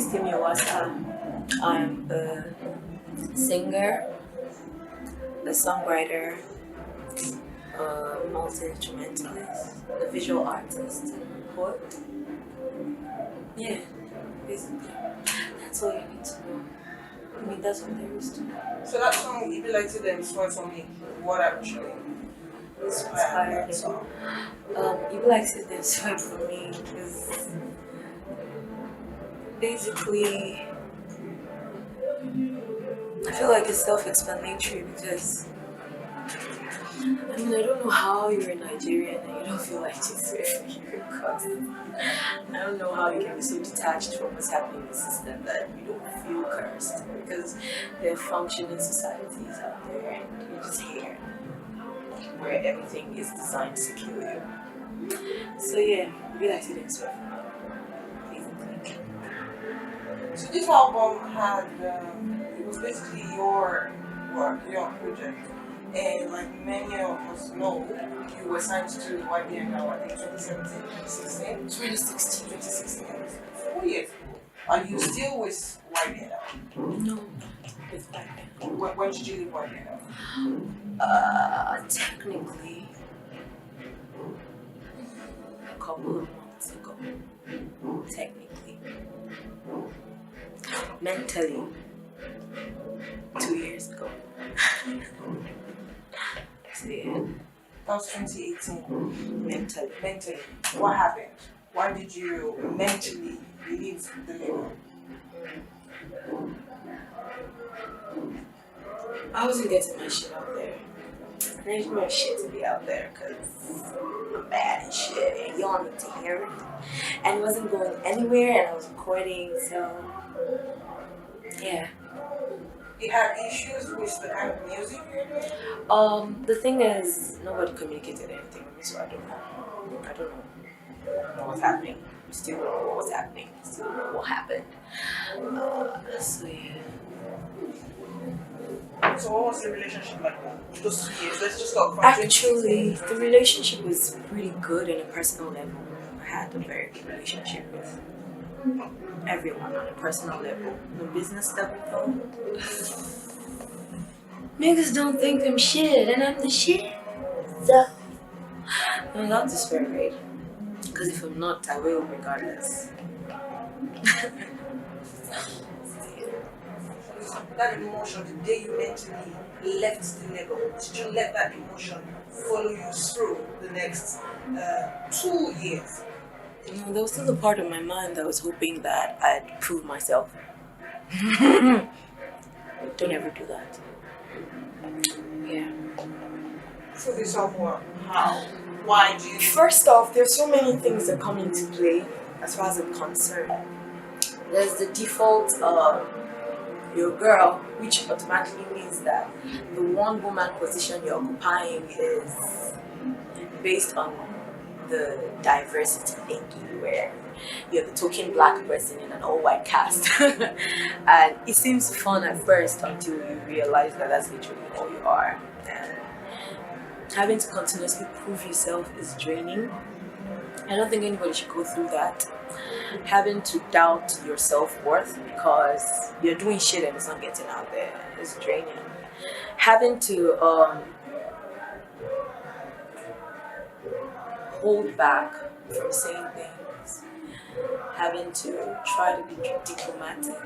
is Temmie Ovwasa. I'm a singer, a songwriter, a multi-instrumentalist, a visual artist, poet. Yeah, basically. That's all you need to know. I mean, that's what there is to know. So that song, if you like to them, inspired for me. What actually inspired that song? People like to describe for me is basically, I feel like it's self-explanatory because I mean, I don't know how you're a Nigerian and you don't feel like it's safe here because I don't know how you can be so detached from what's happening in the system that you don't feel cursed because there are functioning societies out there and you're just here where everything is designed to kill you. So yeah, we like to this way. So this album had, it was basically your work, your project. And like many of us know, you were signed to YBNL, I think 2017, 2016. 2016, 4 years ago. Are you still with YBNL? No, with YBNL. When did you leave YBNL? Technically, a couple of months ago. Technically. Mentally, 2 years ago. So yeah. That was 2018. Mentally. What happened? Why did you mentally leave the label? I wasn't getting my shit out there. I need my shit to be out there because I'm bad and shit and y'all need to hear it. And it wasn't going anywhere and I was recording, so yeah. You had issues with the kind of music you're doing? The thing is, nobody communicated anything with me, so I don't know what's happening. Still don't know what was happening. Still don't know what happened. So yeah. So what was the relationship like those 2 years? Let's just talk from Actually, the relationship was pretty good on a personal level. I had a very good relationship with everyone on a personal level. The business level though. Niggas don't think I'm shit and I'm the shit. So I'm not disparate. Because if I'm not, I will regardless. That emotion, the day you mentally left the label, did you let that emotion follow you through the next 2 years? No, there was still a part of my mind that was hoping that I'd prove myself. Don't ever do that. Yeah. Prove yourself what? How? Why do you? First off, there's so many things that come into play as far as I'm concerned. There's the default your girl, which automatically means that the one woman position you're occupying is based on the diversity thinking where you're the token black person in an all-white cast. And it seems fun at first until you realize that that's literally all you are. And having to continuously prove yourself is draining. I don't think anybody should go through that. Having to doubt your self-worth because you're doing shit and it's not getting out there is draining. Having to hold back from saying things. Having to try to be diplomatic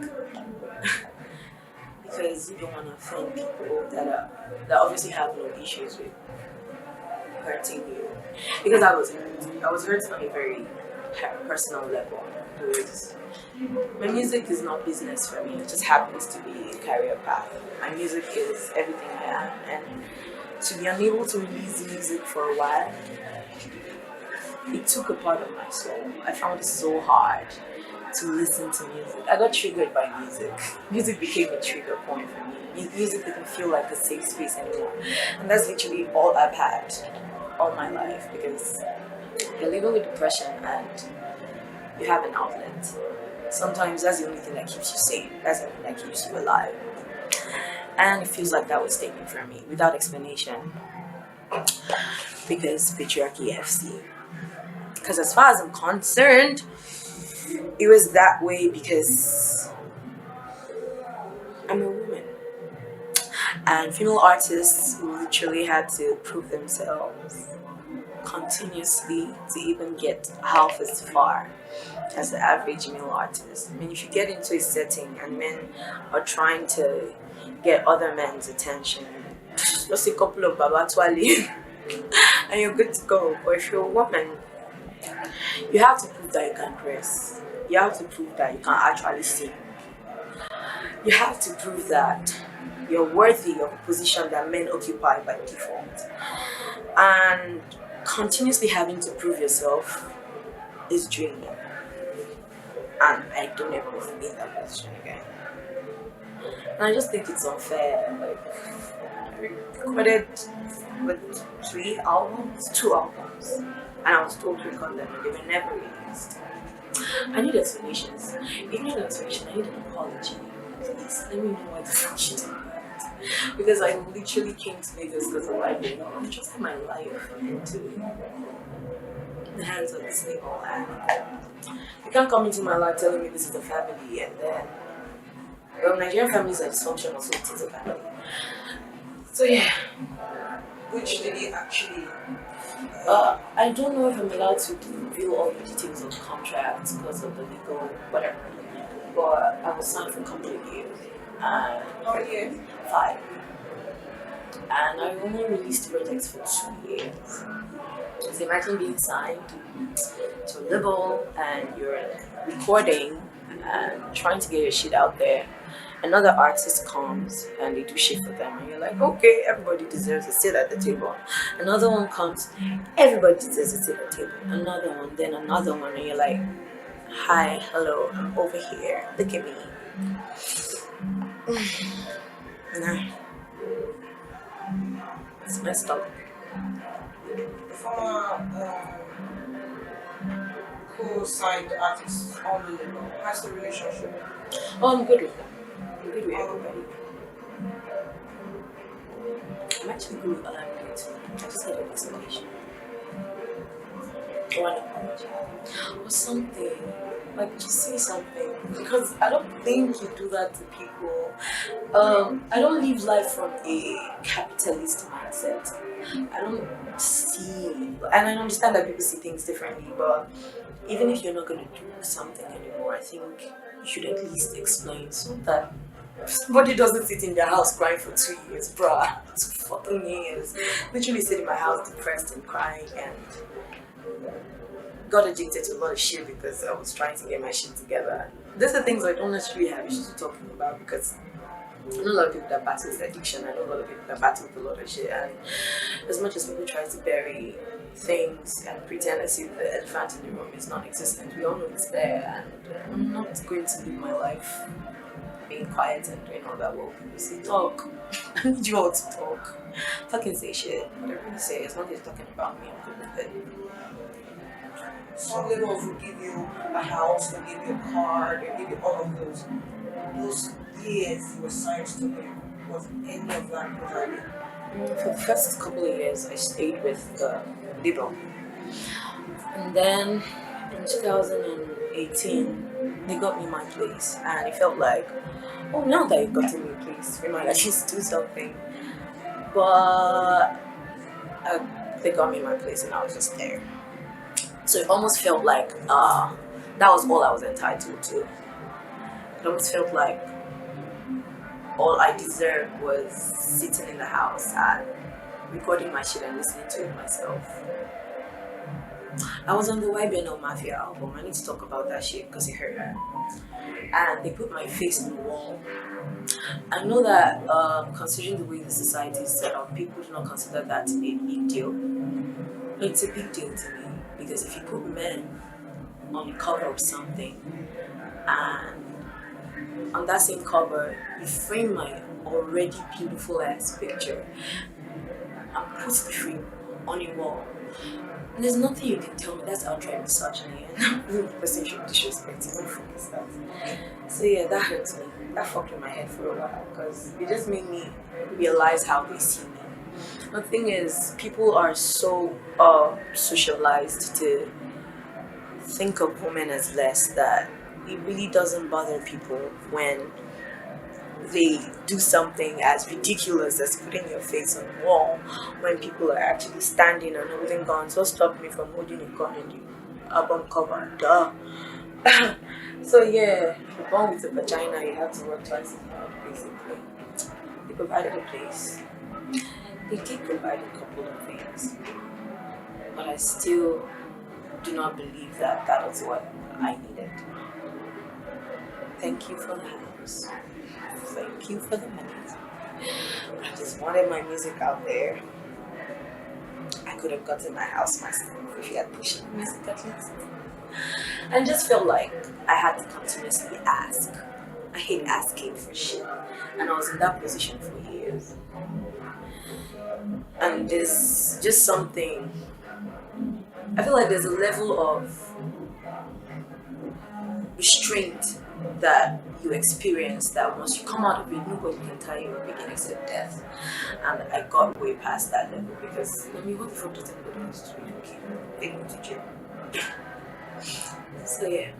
because you don't want to offend people that obviously have no issues with hurting you. Because I was hurt on a very personal level. My music is not business for me. It just happens to be a career path. My music is everything I am, and to be unable to release music for a while, it took a part of my soul. I found it so hard to listen to music. I got triggered by music. Music became a trigger point for me. Music didn't feel like a safe space anymore. And that's literally all I've had all my life because you're living with depression and you have an outlet. Sometimes that's the only thing that keeps you sane. That's the only thing that keeps you alive. And it feels like that was taken from me without explanation because patriarchy FC. Because as far as I'm concerned, it was that way because I'm a woman. And female artists literally had to prove themselves continuously to even get half as far as the average male artist. I mean, if you get into a setting and men are trying to get other men's attention, just a couple of babatwali and you're good to go. But if you're a woman, you have to prove that you can dress. You have to prove that you can actually sing. You have to prove that you're worthy of a position that men occupy by default. And continuously having to prove yourself is draining. And I don't ever want to be in that position again. And I just think it's unfair. Like, I recorded with 2 albums, and I was told to record them and they were never released. I need explanations. If you need an explanation, I need an apology. Please let me know why the fuck you did that. Because I literally came to Lagos because of YBNL. I trusted my life into the hands of this label, and you can't come into my life telling me this is a family and then, well, Nigerian families are dysfunctional, so it is a family. So yeah. Which did he actually? I don't know if I'm allowed to reveal all the details of the contract because of the legal whatever. But I was signed for a couple of years. And How many years? 5. And I only released projects for 2 years. So imagine being signed to a label and you're recording and trying to get your shit out there. Another artist comes and they do shit for them and you're like, okay, everybody deserves a seat at the table. Another one comes, everybody deserves a seat at the table. Another one, then another one, and you're like, hi, hello, I'm over here, look at me. Nah. It's messed up. Former co-signed artists on the label. How's the relationship? Oh, I'm good with them. I'm good with everybody. I'm actually good with Olamide too. I just had an explanation. Or an apology. Or something. Like, just say something. Because I don't think you do that to people. I don't live life from a capitalist mindset. I don't see, and I understand that people see things differently, but even if you're not going to do something anymore, I think you should at least explain so that somebody doesn't sit in their house crying for 2 years, bruh. 2 fucking years. Literally sit in my house depressed and crying and got addicted to a lot of shit because I was trying to get my shit together. These are things I don't necessarily have issues with talking about because I know a lot of people that battle with addiction. I know a lot of people that battle with a lot of shit, and as much as people try to bury things and pretend as if the elephant in the room is non-existent, we all know it's there, and I'm not going to live my life being quiet and doing all that. Well, people say talk. I need you all to talk. Fucking say shit. Whatever you say, as long as you're talking about me, I'm good with it. Some labels will give you a house, they'll give you a car, they'll give you all of those. Those years you were signed to them, was any of that provided? For the first couple of years, I stayed with the label. And then in 2018, they got me my place. And it felt like, oh, now that you've gotten me a place, we might at least do something. But they got me my place and I was just there. So it almost felt like that was all I was entitled to. It almost felt like all I deserved was sitting in the house and recording my shit and listening to it myself. I was on the YBNL Mafia album. I need to talk about that shit because it hurt her. And they put my face on the wall. I know that considering the way the society is set up, people do not consider that to be a big deal. It's a big deal to me because if you put men on the cover of something and on that same cover you frame my already beautiful ass picture and put the frame on a wall, and there's nothing you can tell me that's outright misogyny and the person should disrespect you. What the fuck is that? So yeah, that hurts me. That fucked with my head for a while because it just made me realize how they see me. The thing is, people are so socialized to think of women as less, that it really doesn't bother people when they do something as ridiculous as putting your face on the wall when people are actually standing and holding guns. What stopped me from holding a gun in the album cover? Duh. So yeah, you're born with a vagina, you have to work twice as hard, basically. They provided a place. They did provide a couple of things, but I still do not believe that that was what I needed. Thank you for the house. Thank you for the money. I just wanted my music out there. I could have gotten my house myself if you had pushed the music at least. And just felt like I had to continuously ask. I hate asking for shit. And I was in that position for years. And there's just something, I feel like there's a level of restraint that you experience that once you come out of it, nobody can tell you anything except death. And I got way past that level because, what the fuck does anybody want to do? Okay, they go to jail. So yeah,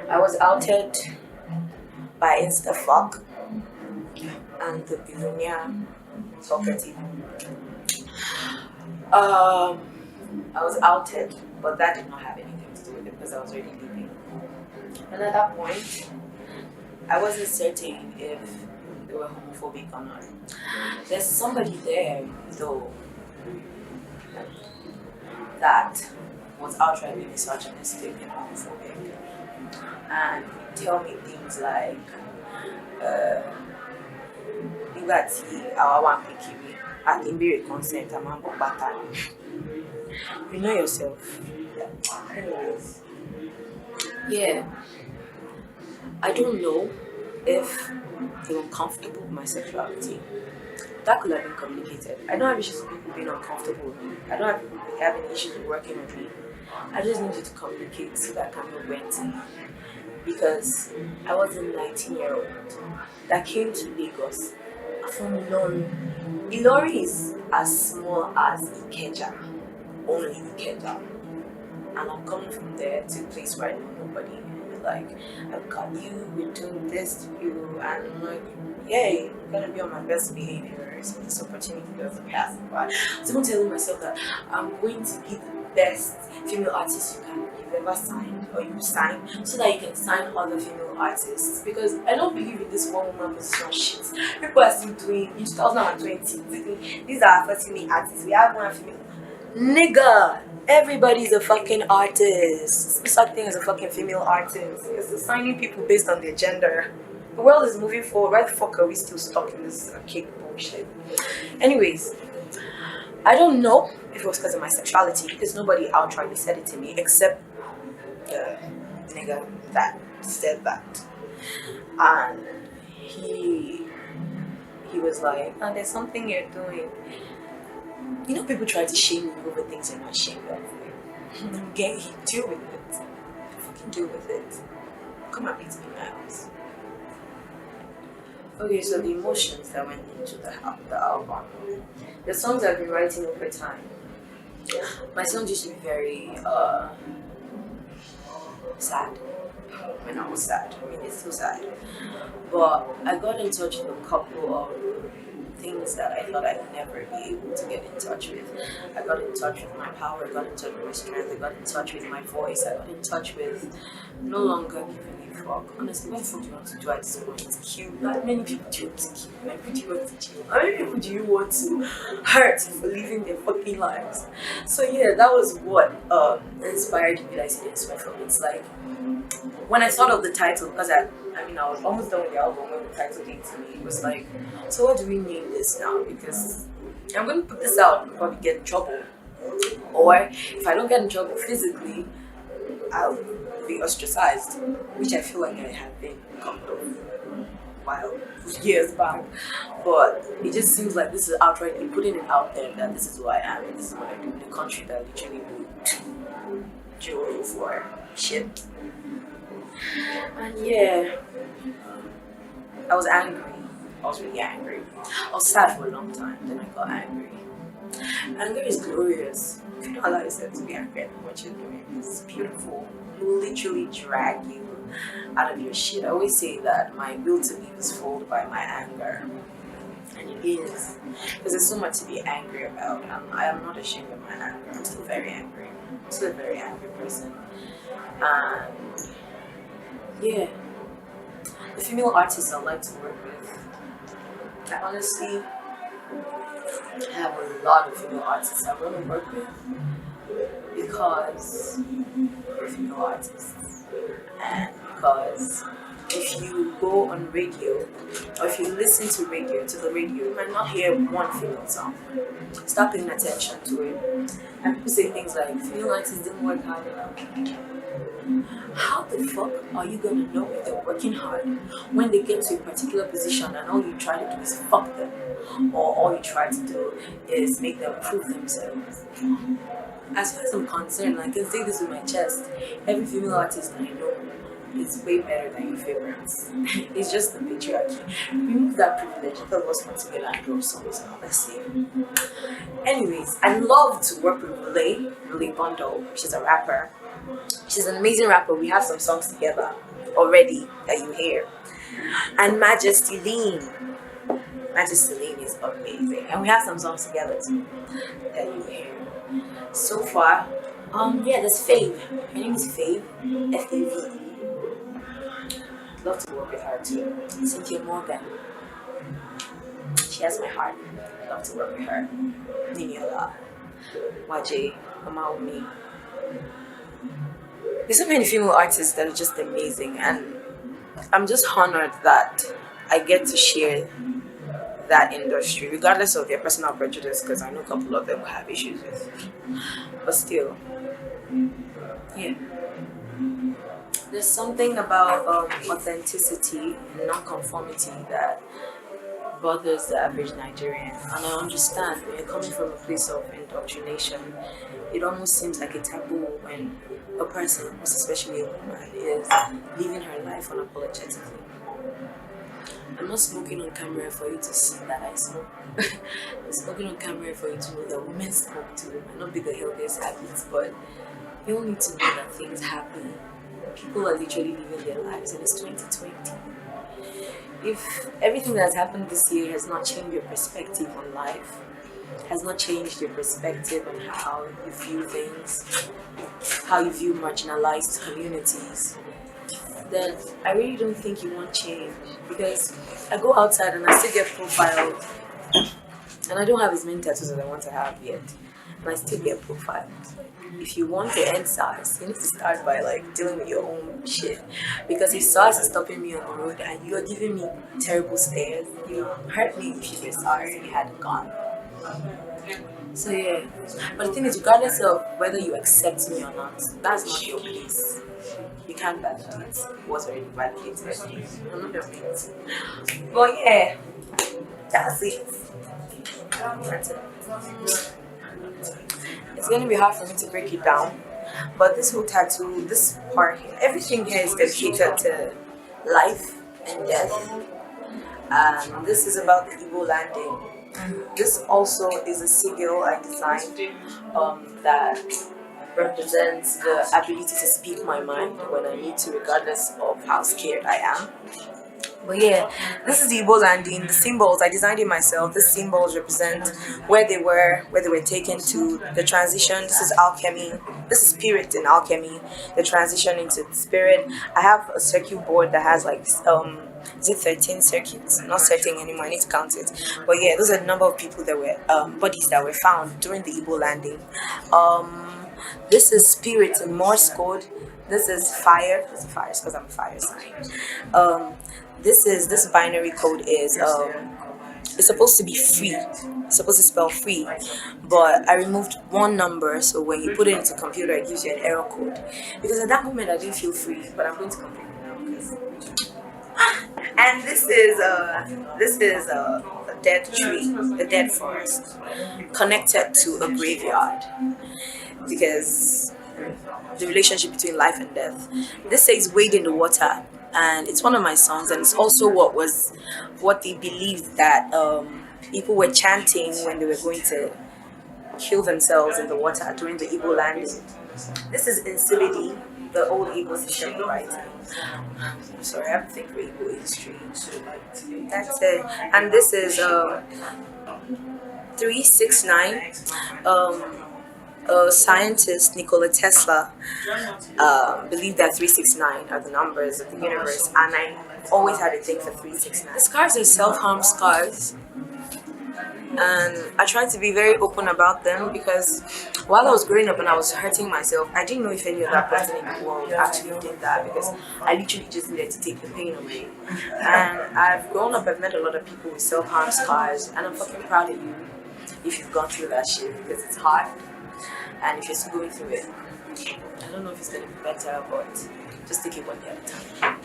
I was outed by InstaFuck and the billionaire talkative. I was outed, but that did not have anything to do with it because I was already leaving. And at that point, I wasn't certain if they were homophobic or not. There's somebody there, though, that was outrightly misogynistic and homophobic. And he'd tell me things like, our one pikiri, and in consent, I'm a bata. You know yourself. Anyways. Yeah. I don't know if they were comfortable with my sexuality. That could have been communicated. I don't have issues with people being uncomfortable with me. I don't have any issues with working with me. I just need you to communicate so that I can know when to leave. Because I was a 19-year-old that came to Lagos from Ilorin. Ilorin is as small as Ikeja, only Ikeja. And I'm coming from there to a place where I know nobody. Like, I've got you, we're doing this to you, and I'm like, yay, I'm gonna be on my best behavior. So this opportunity doesn't pass me by. So I'm telling myself that I'm going to be the best female artist you've ever signed or you sign, so that you can sign other female artists. Because I don't believe in this one woman position shit. People are still doing in 2020. These are first female artists. We have one female. Nigga, everybody's a fucking artist. Such thing as a fucking female artist. It's assigning people based on their gender. The world is moving forward. Why the fuck are we still stuck in this archaic bullshit? Anyways, I don't know if it was because of my sexuality, because nobody outrightly said it to me except the nigga that said that. And he was like, oh, there's something you're doing. You know, people try to shame you over things you're not ashamed of. Deal with it. Fucking deal with it. Come and meet me in my house. Okay, so the emotions that went into the album. The songs I've been writing over time. My songs used to be very sad when I was sad. I mean, it's still sad. But I got in touch with a couple of things that I thought I'd never be able to get in touch with. I got in touch with my power, I got in touch with my strength, I got in touch with my voice, I got in touch with no longer giving a fuck. Honestly, what the fuck do you want to do at this point? Kill? How many people do you want to kill? How many people do you want to kill? How many people do you want to hurt for living their fucking lives? So yeah, that was what inspired me. Like, it's like, when I thought of the title, because I was almost done with the album when the title came to me, it was like, so what do we name this now? Because I'm going to put this out and probably get in trouble. Or if I don't get in trouble physically, I'll be ostracized, which I feel like I have been a couple of years back. But it just seems like this is outrightly putting it out there that this is who I am and this is what I do in a country that literally would jail for shit. And yeah, I was angry. I was really angry. I was sad for a long time, then I got angry. Anger is glorious. If you don't allow yourself to be angry at what you're doing, it's beautiful. It will literally drag you out of your shit. I always say that my will to live is fueled by my anger. And it is. Because there's so much to be angry about. I am not ashamed of my anger. I'm still very angry. I'm still a very angry person. And yeah, the female artists I like to work with, I honestly have a lot of female artists I want to work with because they're female artists. And because if you go on radio or if you listen to the radio, you might not hear one female song. Start paying attention to it. And people say things like, female artists didn't work hard enough. How the fuck are you gonna know if they're working hard when they get to a particular position and all you try to do is fuck them? Or all you try to do is make them prove themselves? As far as I'm concerned, I can say this with my chest, every female artist I know is way better than your favorites. It's just the patriarchy. Remove that privilege, let us come together and drop songs. Let's see. Anyways, I love to work with Relay Bundle. She's a rapper. She's an amazing rapper. We have some songs together already that you hear. And Majesty Lean. Majesty Lean is amazing. And we have some songs together too that you hear. So far, there's Fave. Her name is Fave. F-A-V-E. Love to work with her too. Cynthia Morgan. She has my heart. Love to work with her. Niniola. YJ. Omaumi. There's so many female artists that are just amazing, and I'm just honored that I get to share that industry, regardless of their personal prejudice, because I know a couple of them will have issues with. But still, yeah. There's something about authenticity and non-conformity that bothers the average Nigerian, and I understand when you're coming from a place of indoctrination, it almost seems like a taboo when a person, most especially a woman, is living her life unapologetically. I'm not smoking on camera for you to see that I smoke. I'm smoking on camera for you to know that women smoke too. It might not be the healthiest habits, but you all need to know that things happen. People are literally living their lives, and it's 2020. If everything that's happened this year has not changed your perspective on life, has not changed your perspective on how you view things, how you view marginalized communities, then I really don't think you want change. Because I go outside and I still get profiled, and I don't have as many tattoos as I want to have yet, and I still get profiled. If you want to end SARS, you need to start by dealing with your own shit. Because if SARS is stopping me on the road and you're giving me terrible stares, you hurt me if you were SARS and you hadn't gone. So yeah, but the thing is, regardless of whether you accept me or not, that's not your place. You can't validate what's already validated. I'm not your place. But yeah, that's it. That's it. It's going to be hard for me to break it down, but this whole tattoo, this part here, everything here is dedicated to life and death. And this is about the Igbo landing. This also is a sigil I designed that represents the ability to speak my mind when I need to, regardless of how scared I am. But yeah, this is the Igbo landing. The symbols, I designed it myself. The symbols represent where they were taken to, the transition. This is alchemy. This is spirit in alchemy. The transition into the spirit. I have a circuit board that has is it 13 circuits? Not certain anymore, I need to count it. But yeah, those are the number of people that were, bodies that were found during the Igbo landing. This is spirit in Morse code. This is fire. This is fire because I'm a fire sign. This binary code is it's supposed to be free. It's supposed to spell free, but I removed one number, so when you put it into computer, it gives you an error code. Because at that moment I didn't feel free, but I'm going to complete it now. And this is a dead tree, a dead forest, connected to a graveyard, because the relationship between life and death. This says "Wade in the Water," and it's one of my songs, and it's also what they believed that people were chanting when they were going to kill themselves in the water during the Igbo landing. This is in Silidi, the old Igbo system of writing. I'm sorry, I have to think for Igbo history. That's it. And this is 369. Scientist Nikola Tesla believed that 369 are the numbers of the universe, and I always had a thing for 369. The scars are self-harm scars, and I tried to be very open about them because while I was growing up and I was hurting myself, I didn't know if any other person in the world actually did that, because I literally just needed to take the pain away. And I've grown up, I've met a lot of people with self-harm scars, and I'm fucking proud of you if you've gone through that shit, because it's hard. And if you're still going through it, I don't know if it's going to be better, but just take it one day at a time.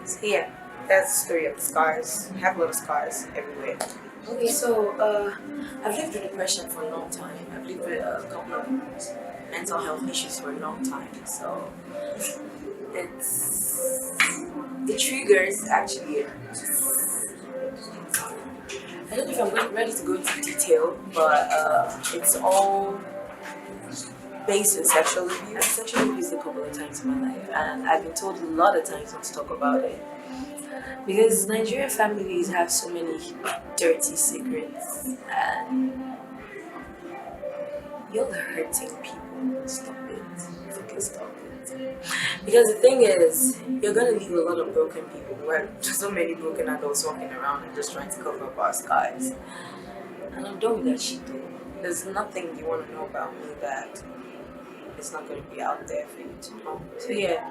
So yeah, that's the story of the scars. I have a lot of scars everywhere. Okay, so I've lived with depression for a long time. I've lived with a couple of mental health issues for a long time. So the triggers actually. I don't know if I'm ready to go into detail, but it's all based on sexual abuse. I've sexually abused a couple of times in my life, and I've been told a lot of times not to talk about it. Because Nigerian families have so many dirty secrets, and you're hurting people. Stop it. Fucking stop it. Because the thing is, you're gonna leave a lot of broken people. We're so many broken adults walking around and just trying to cover up our scars. And I'm done with that shit though. There's nothing you want to know about me that it's not going to be out there for you to know. So yeah,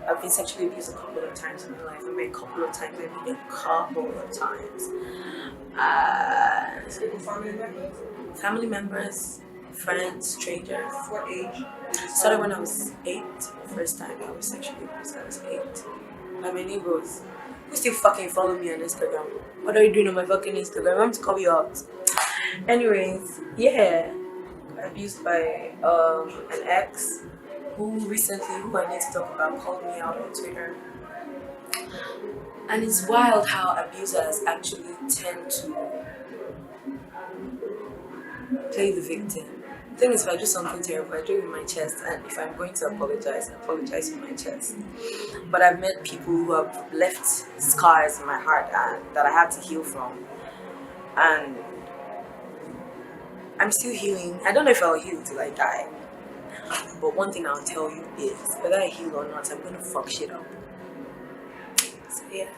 I've been sexually abused a couple of times in my life. I mean a couple of times, a couple of times. Family members, friends, strangers. What age? Started when I was 8. The first time I was sexually abused, I was 8. By my neighbors, who still fucking follow me on Instagram. What are you doing on my fucking Instagram? I'm to call you out. Anyways, yeah, abused by an ex who I need to talk about, called me out on Twitter. And it's wild how abusers actually tend to play the victim. The thing is, if I do something terrible, I do it with my chest, and if I'm going to apologize, I apologize with my chest. But I've met people who have left scars in my heart and that I had to heal from, and I'm still healing. I don't know if I'll heal till I die, but one thing I'll tell you is, whether I heal or not, I'm gonna fuck shit up. So yeah.